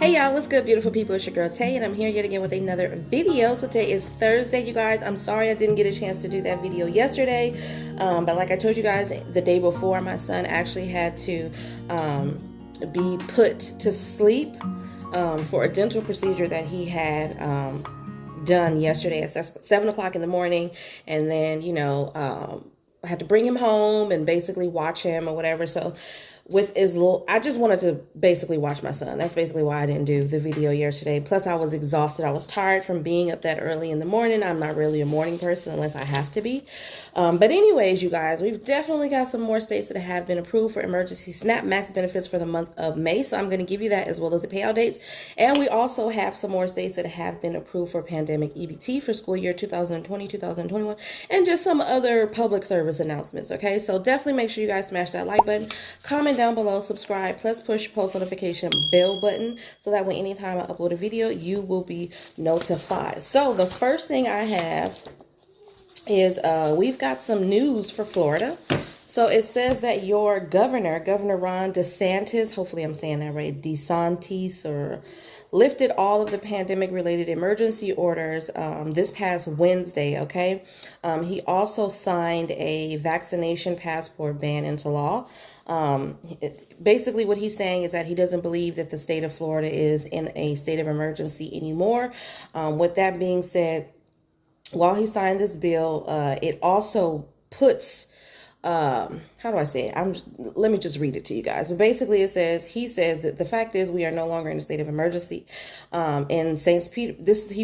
Hey y'all, what's good, beautiful people? It's your girl Tay, and I'm here yet again with another video. So today is Thursday, you guys. I'm sorry I didn't get a chance to do that video yesterday, but like I told you guys the day before, my son actually had to be put to sleep for a dental procedure that he had done yesterday at 7 o'clock in the morning, and then I had to bring him home and basically watch him or whatever. So with his little, I just wanted to basically watch my son. That's basically why I didn't do the video yesterday. Plus I was exhausted. I was tired from being up that early in the morning. I'm not really a morning person unless I have to be. But anyways, you guys, we've definitely got some more states that have been approved for emergency SNAP max benefits for the month of May. So I'm going to give you that as well as the payout dates. And we also have some more states that have been approved for pandemic EBT for school year 2020, 2021, and just some other public service announcements. Okay, so definitely make sure you guys smash that like button, comment down below, subscribe, plus push post notification bell button so that when anytime I upload a video, you will be notified. So the first thing I have is we've got some news for Florida. So it says that your Governor Ron DeSantis, hopefully I'm saying that right, DeSantis, or lifted all of the pandemic related emergency orders this past Wednesday. Okay. He also signed a vaccination passport ban into law. Basically what he's saying is that he doesn't believe that the state of Florida is in a state of emergency anymore. With that being said, while he signed this bill, it also puts, how do I say it? Let me just read it to you guys. So basically he says that the fact is we are no longer in a state of emergency. He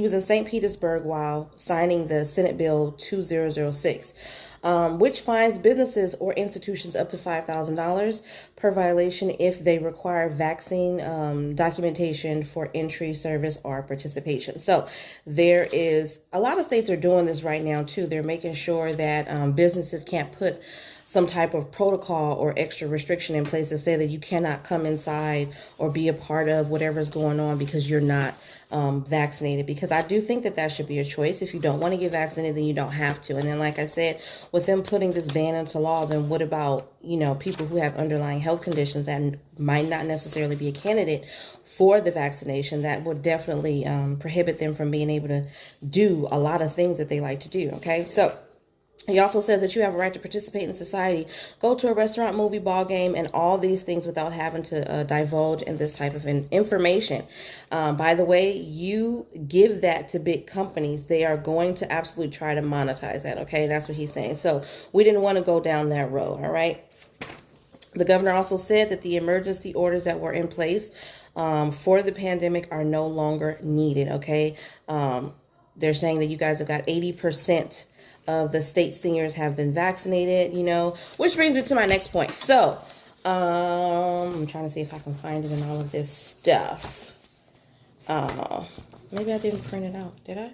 was in St. Petersburg while signing the Senate Bill 2006. Which fines businesses or institutions up to $5,000 per violation if they require vaccine documentation for entry, service, or participation. So there is a lot of states are doing this right now too. They're making sure that businesses can't put some type of protocol or extra restriction in place to say that you cannot come inside or be a part of whatever's going on because you're not vaccinated. Because I do think that that should be a choice. If you don't want to get vaccinated, then you don't have to. And then, like I said, with them putting this ban into law, then what about, people who have underlying health conditions that might not necessarily be a candidate for the vaccination? That would definitely prohibit them from being able to do a lot of things that they like to do. Okay, so he also says that you have a right to participate in society, go to a restaurant, movie, ball game, and all these things without having to divulge in this type of information. By the way, you give that to big companies, they are going to absolutely try to monetize that. Okay, that's what he's saying. So we didn't want to go down that road. All right. The governor also said that the emergency orders that were in place for the pandemic are no longer needed. Okay. They're saying that you guys have got 80% of the state seniors have been vaccinated, which brings me to my next point. So, I'm trying to see if I can find it in all of this stuff. Maybe I didn't print it out. Did I?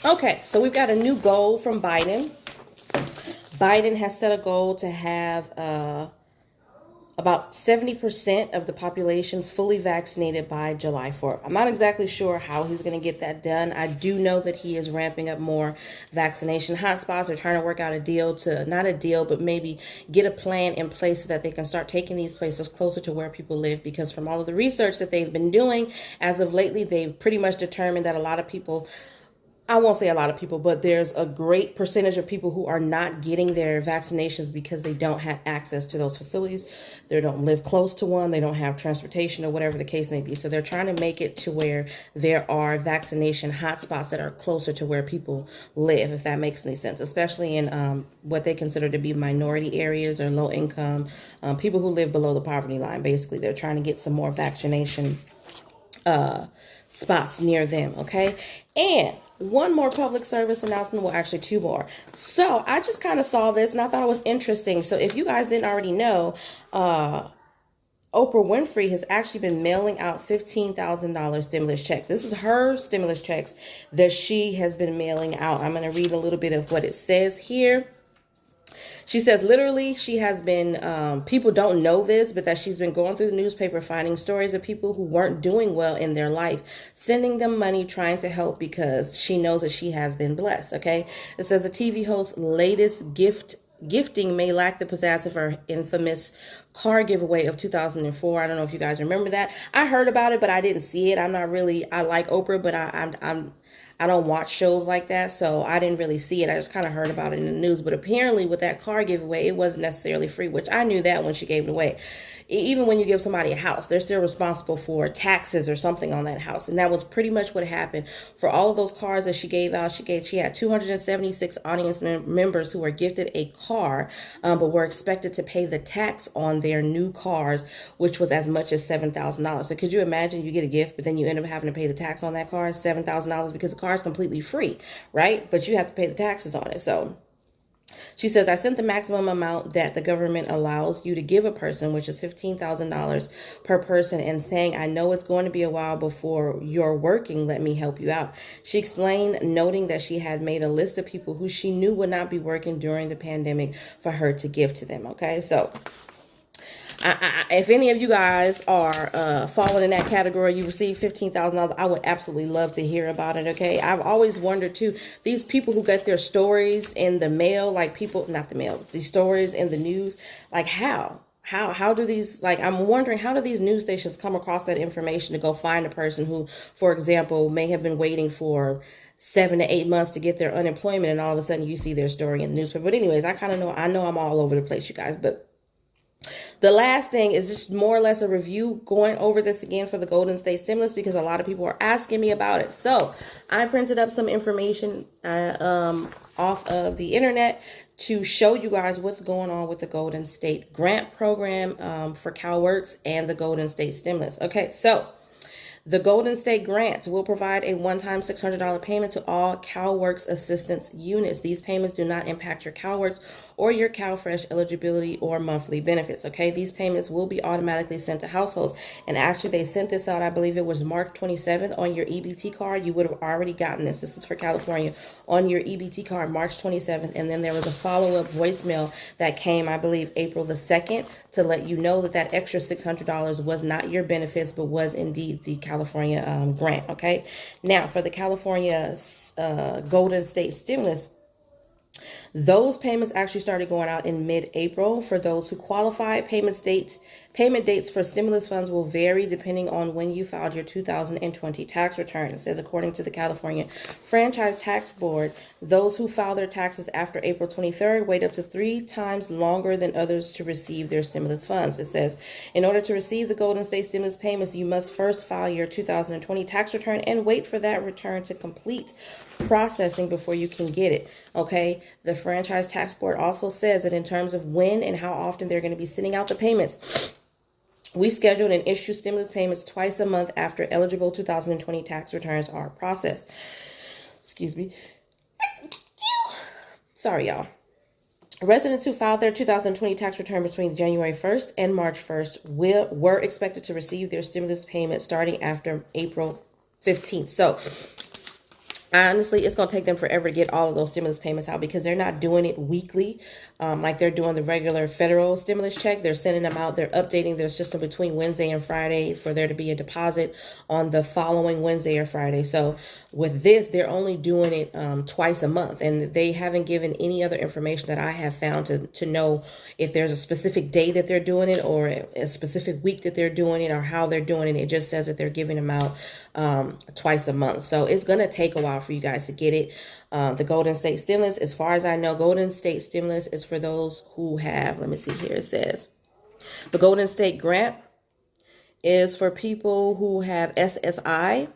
Okay. So we've got a new goal from Biden. Biden has set a goal to have, about 70% of the population fully vaccinated by July 4th. I'm not exactly sure how he's going to get that done. I do know that he is ramping up more vaccination hotspots. They're trying to work out a deal not a deal, but maybe get a plan in place so that they can start taking these places closer to where people live. Because from all of the research that they've been doing as of lately, they've pretty much determined that a lot of people, I won't say a lot of people, but there's a great percentage of people who are not getting their vaccinations because they don't have access to those facilities. They don't live close to one. They don't have transportation or whatever the case may be. So they're trying to make it to where there are vaccination hotspots that are closer to where people live, if that makes any sense, especially in what they consider to be minority areas or low income, people who live below the poverty line. Basically, they're trying to get some more vaccination spots near them. Okay. And one more public service announcement, well, actually two more. So I just kind of saw this and I thought it was interesting. So if you guys didn't already know, Oprah Winfrey has actually been mailing out $15,000 stimulus checks. This is her stimulus checks that she has been mailing out. I'm going to read a little bit of what it says here. She says literally she has been, people don't know this, but that she's been going through the newspaper, finding stories of people who weren't doing well in their life, sending them money, trying to help because she knows that she has been blessed. Okay. It says a TV host's latest gifting may lack the pizzazz of her infamous car giveaway of 2004. I don't know if you guys remember that. I heard about it, but I didn't see it. I like Oprah, but I don't watch shows like that, so I didn't really see it. I just kind of heard about it in the news. But apparently with that car giveaway, it wasn't necessarily free, which I knew that when she gave it away. Even when you give somebody a house, they're still responsible for taxes or something on that house. And that was pretty much what happened. For all of those cars that she gave out, she had 276 audience members who were gifted a car, but were expected to pay the tax on their new cars, which was as much as $7,000. So could you imagine you get a gift, but then you end up having to pay the tax on that car, $7,000, because the car is completely free, right? But you have to pay the taxes on it. So she says, I sent the maximum amount that the government allows you to give a person, which is $15,000 per person, and saying, I know it's going to be a while before you're working. Let me help you out. She explained, noting that she had made a list of people who she knew would not be working during the pandemic for her to give to them. Okay, so if any of you guys are falling in that category, you receive $15,000, I would absolutely love to hear about it, okay? I've always wondered, too, these people who get their stories in the mail, like not the mail, these stories in the news, like how do these, like, I'm wondering, how do these news stations come across that information to go find a person who, for example, may have been waiting for 7 to 8 months to get their unemployment, and all of a sudden you see their story in the newspaper. But anyways, I know I'm all over the place, you guys, but the last thing is just more or less a review, going over this again for the Golden State Stimulus, because a lot of people are asking me about it. So I printed up some information off of the internet to show you guys what's going on with the Golden State Grant Program for CalWorks and the Golden State Stimulus. Okay, so the Golden State Grant will provide a one-time $600 payment to all CalWorks assistance units. These payments do not impact your CalWorks or your CalFresh eligibility or monthly benefits, okay? These payments will be automatically sent to households. And actually, they sent this out, I believe it was March 27th on your EBT card. You would have already gotten this. This is for California. On your EBT card, March 27th. And then there was a follow-up voicemail that came, I believe, April the 2nd, to let you know that that extra $600 was not your benefits, but was indeed the California grant, okay? Now, for the California Golden State Stimulus, those payments actually started going out in mid-April. For those who qualify, payment dates for stimulus funds will vary depending on when you filed your 2020 tax return. It says, according to the California Franchise Tax Board, those who file their taxes after April 23rd wait up to 3 times longer than others to receive their stimulus funds. It says, in order to receive the Golden State Stimulus payments, you must first file your 2020 tax return and wait for that return to complete processing before you can get it, okay? The Franchise Tax Board also says that in terms of when and how often they're going to be sending out the payments, we schedule and issue stimulus payments twice a month after eligible 2020 tax returns are processed. Excuse me. Sorry, y'all. Residents who filed their 2020 tax return between January 1st and March 1st were expected to receive their stimulus payment starting after April 15th. So honestly, it's going to take them forever to get all of those stimulus payments out, because they're not doing it weekly like they're doing the regular federal stimulus check. They're sending them out. They're updating their system between Wednesday and Friday for there to be a deposit on the following Wednesday or Friday. So with this, they're only doing it twice a month, and they haven't given any other information that I have found to know if there's a specific day that they're doing it or a specific week that they're doing it or how they're doing it. It just says that they're giving them out twice a month. So it's going to take a while for you guys to get it. The Golden State Stimulus, as far as I know, Golden State Stimulus is for those who have, let me see here, it says, the Golden State Grant is for people who have SSI,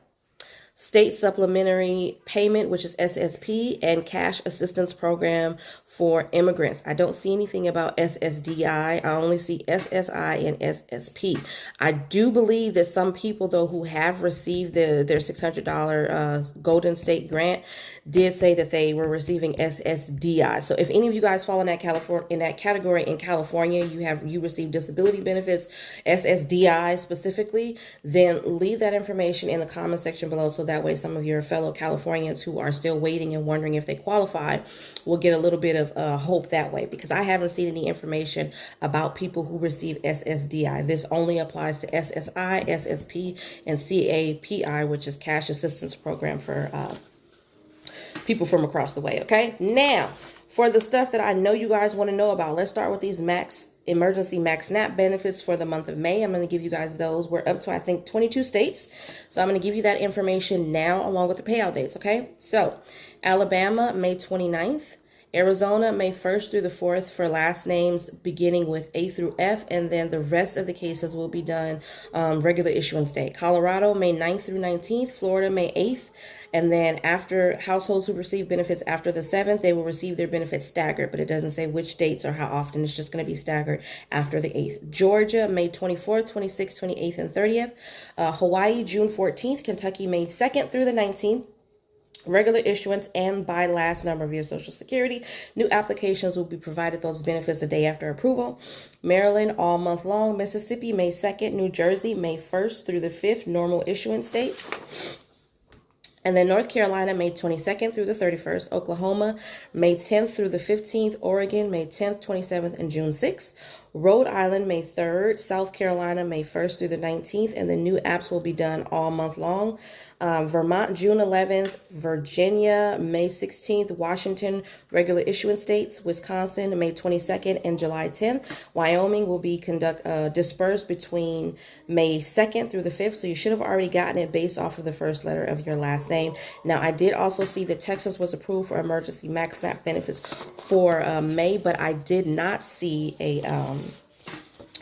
State Supplementary Payment, which is SSP, and Cash Assistance Program for immigrants. I don't see anything about SSDI. I only see SSI and SSP. I do believe that some people, though, who have received their $600 Golden State Grant did say that they were receiving SSDI. So if any of you guys fall in that category in California, you receive disability benefits, SSDI specifically, then leave that information in the comment section below, so that way some of your fellow Californians who are still waiting and wondering if they qualify will get a little bit of hope that way, because I haven't seen any information about people who receive SSDI. This only applies to SSI, SSP, and CAPI, which is Cash Assistance Program for people from across the way, okay? Now, for the stuff that I know you guys want to know about, let's start with these max emergency max SNAP benefits for the month of May. I'm going to give you guys those. We're up to, I think, 22 states. So I'm going to give you that information now along with the payout dates, okay? So Alabama, May 29th. Arizona, May 1st through the 4th for last names beginning with A through F, and then the rest of the cases will be done regular issuance date. Colorado, May 9th through 19th. Florida, May 8th. And then after households who receive benefits after the 7th, they will receive their benefits staggered, but it doesn't say which dates or how often. It's just going to be staggered after the 8th. Georgia, May 24th, 26th, 28th, and 30th. Hawaii, June 14th. Kentucky, May 2nd through the 19th. Regular issuance and by last number of your Social Security. New applications will be provided those benefits the day after approval. Maryland, all month long. Mississippi, May 2nd. New Jersey, May 1st through the 5th, normal issuance dates. And then North Carolina, May 22nd through the 31st. Oklahoma, May 10th through the 15th. Oregon, May 10th, 27th, and June 6th. Rhode Island, May 3rd. South Carolina, May 1st through the 19th. And the new apps will be done all month long. Vermont, June 11th. Virginia, May 16th. Washington, regular issuance dates. Wisconsin, May 22nd and July 10th. Wyoming will be dispersed between May 2nd through the 5th. So you should have already gotten it based off of the first letter of your last name. Now, I did also see that Texas was approved for emergency max SNAP benefits for May, but I did not see a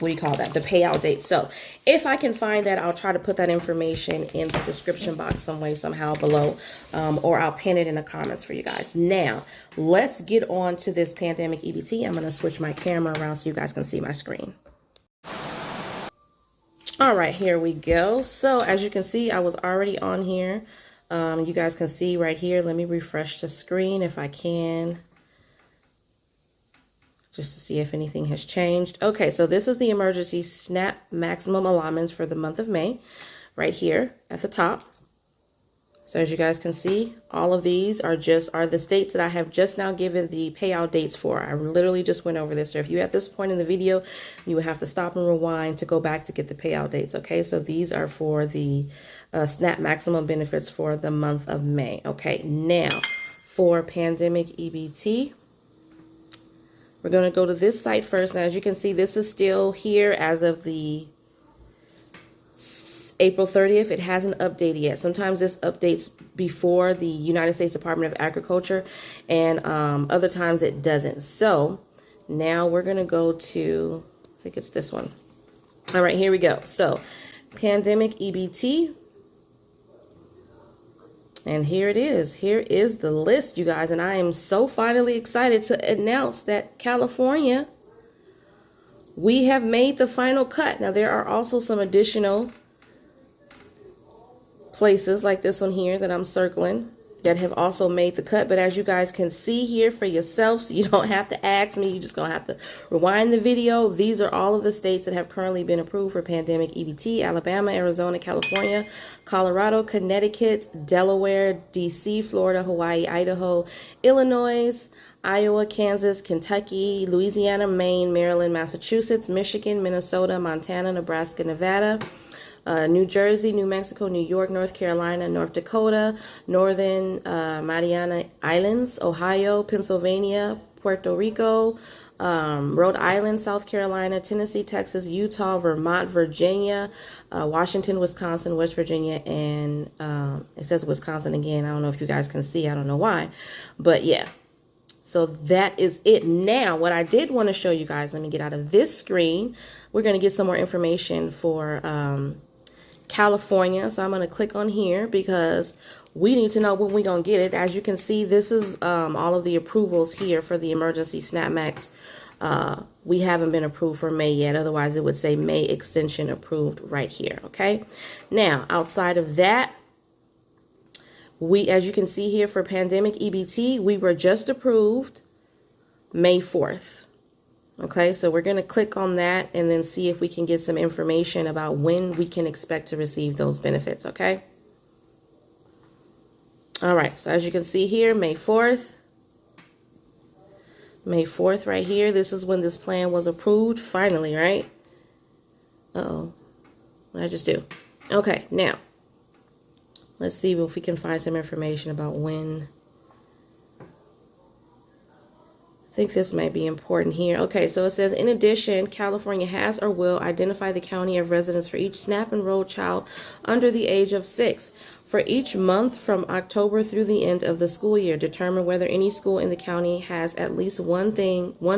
the payout date. So if I can find that, I'll try to put that information in the description box some way, somehow below, or I'll pin it in the comments for you guys. Now, let's get on to this pandemic EBT. I'm going to switch my camera around so you guys can see my screen. All right, here we go. So as you can see, I was already on here. You guys can see right here. Let me refresh the screen if I can, just to see if anything has changed. Okay, so this is the emergency SNAP maximum allotments for the month of May, right here at the top. So as you guys can see, all of these are the states that I have just now given the payout dates for. I literally just went over this. So if you're at this point in the video, you would have to stop and rewind to go back to get the payout dates. Okay, so these are for the SNAP maximum benefits for the month of May. Okay, now for pandemic EBT, we're going to go to this site first. Now, as you can see, this is still here as of the April 30th. It hasn't updated yet. Sometimes this updates before the United States Department of Agriculture, and other times it doesn't. So now we're going to go to, I think it's this one. All right, here we go. So pandemic EBT. And here it is. Here is the list, you guys. And I am so finally excited to announce that California, we have made the final cut. Now, there are also some additional places like this one here that I'm circling that have also made the cut. But as you guys can see here for yourself, so you don't have to ask me, you're just going to have to rewind the video. These are all of the states that have currently been approved for pandemic EBT: Alabama, Arizona, California, Colorado, Connecticut, Delaware, DC, Florida, Hawaii, Idaho, Illinois, Iowa, Kansas, Kentucky, Louisiana, Maine, Maryland, Massachusetts, Michigan, Minnesota, Montana, Nebraska, Nevada, New Jersey, New Mexico, New York, North Carolina, North Dakota, Northern Mariana Islands, Ohio, Pennsylvania, Puerto Rico, Rhode Island, South Carolina, Tennessee, Texas, Utah, Vermont, Virginia, Washington, Wisconsin, West Virginia, and it says Wisconsin again. I don't know if you guys can see. I don't know why. But yeah. So that is it. Now, what I did want to show you guys, let me get out of this screen. We're going to get some more information for California. So I'm going to click on here because we need to know when we're going to get it. As you can see, this is all of the approvals here for the emergency SNAP Max. We haven't been approved for May yet. Otherwise, it would say May extension approved right here. Okay. Now, outside of that, as you can see here for pandemic EBT, we were just approved May 4th. Okay, so we're going to click on that and then see if we can get some information about when we can expect to receive those benefits, okay? All right, so as you can see here, May 4th. May 4th right here. This is when this plan was approved, finally, right? Uh-oh, what did I just do? Okay, now, let's see if we can find some information about when I think this might be important here. Okay, so it says, in addition, California has or will identify the county of residence for each SNAP enrolled child under the age of 6. For each month from October through the end of the school year, determine whether any school in the county has at least one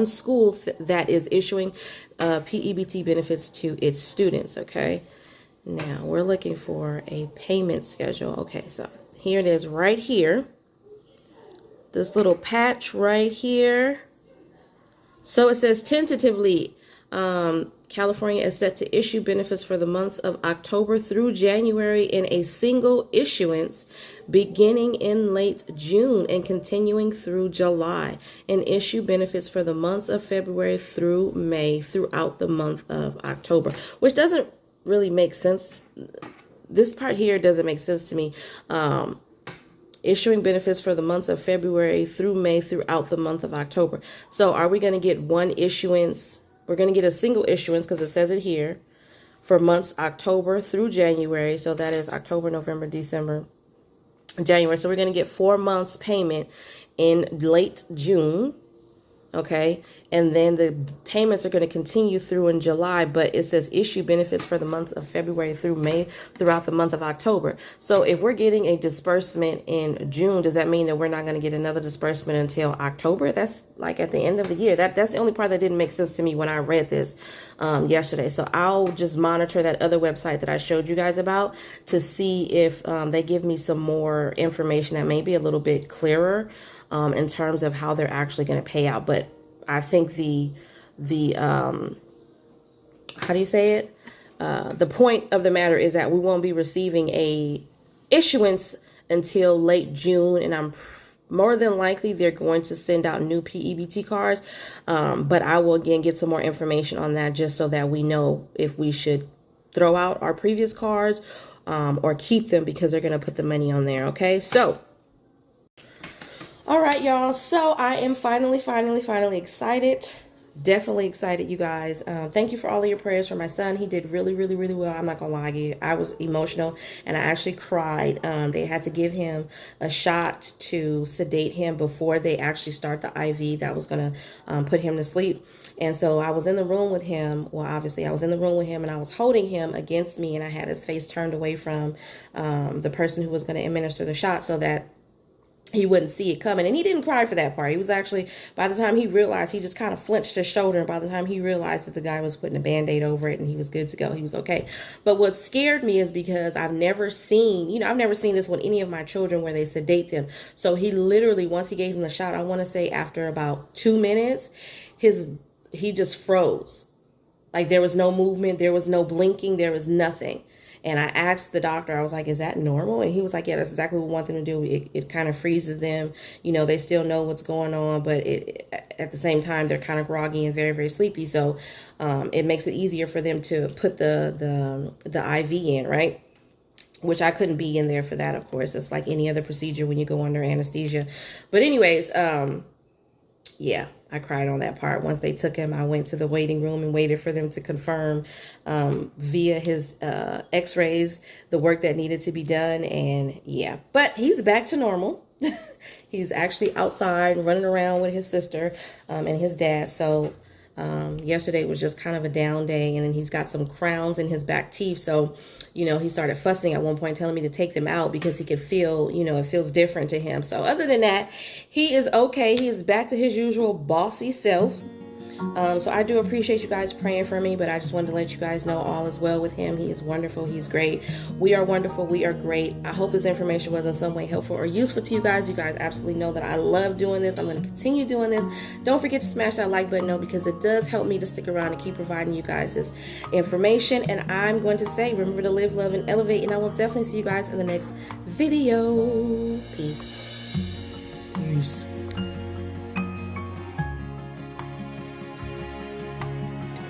school that is issuing PEBT benefits to its students. Okay, now we're looking for a payment schedule. Okay, so here it is right here. This little patch right here. So it says tentatively, California is set to issue benefits for the months of October through January in a single issuance beginning in late June and continuing through July, and issue benefits for the months of February through May throughout the month of October, which doesn't really make sense. This part here doesn't make sense to me. Issuing benefits for the months of February through May throughout the month of October. So are we going to get one issuance? We're going to get a single issuance because it says it here for months October through January. So that is October, November, December, January. So we're going to get 4 months payment in late June. Okay, and then the payments are going to continue through in July, but it says issue benefits for the month of February through May throughout the month of October. So if we're getting a disbursement in June, does that mean that we're not going to get another disbursement until October? That's like at the end of the year. That's the only part that didn't make sense to me when I read this yesterday. So I'll just monitor that other website that I showed you guys about to see if they give me some more information that may be a little bit clearer in terms of how they're actually going to pay out. But I think the how do you say it? The point of the matter is that we won't be receiving a issuance until late June, and I'm more than likely they're going to send out new PEBT cards. But I will again get some more information on that just so that we know if we should throw out our previous cards or keep them because they're going to put the money on there. Okay, so. All right, y'all. So I am finally excited. Definitely excited, you guys. Thank you for all of your prayers for my son. He did really well. I'm not gonna lie to you. I was emotional and I actually cried. They had to give him a shot to sedate him before they actually start the IV that was gonna put him to sleep. And so I was in the room with him. Well, obviously I was in the room with him and I was holding him against me, and I had his face turned away from the person who was going to administer the shot so that he wouldn't see it coming. And he didn't cry for that part. He was actually, by the time he realized, he just kind of flinched his shoulder. And by the time he realized that the guy was putting a Band-Aid over it and he was good to go, he was okay. But what scared me is because I've never seen this with any of my children where they sedate them. So he literally, once he gave him the shot, I want to say after about 2 minutes, he just froze. Like there was no movement, there was no blinking, there was nothing. And I asked the doctor, I was like, is that normal? And he was like, yeah, that's exactly what we want them to do. It kind of freezes them. You know, they still know what's going on, but at the same time, they're kind of groggy and very sleepy. So it makes it easier for them to put the IV in, right? Which I couldn't be in there for that, of course. It's like any other procedure when you go under anesthesia. But anyways, yeah, I cried on that part. Once they took him, I went to the waiting room and waited for them to confirm via his x-rays the work that needed to be done. And yeah, but he's back to normal. He's actually outside running around with his sister and his dad. So yesterday was just kind of a down day, and then he's got some crowns in his back teeth. So, you know, he started fussing at one point, telling me to take them out because he could feel, you know, it feels different to him. So other than that, he is okay. He is back to his usual bossy self. So I do appreciate you guys praying for me, but I just wanted to let you guys know all is well with him. He is wonderful. He's great. We are wonderful. We are great. I hope this information was in some way helpful or useful to you guys. You guys absolutely know that I love doing this. I'm going to continue doing this. Don't forget to smash that like button, because it does help me to stick around and keep providing you guys this information. And I'm going to say, remember to live, love, and elevate. And I will definitely see you guys in the next video. Peace.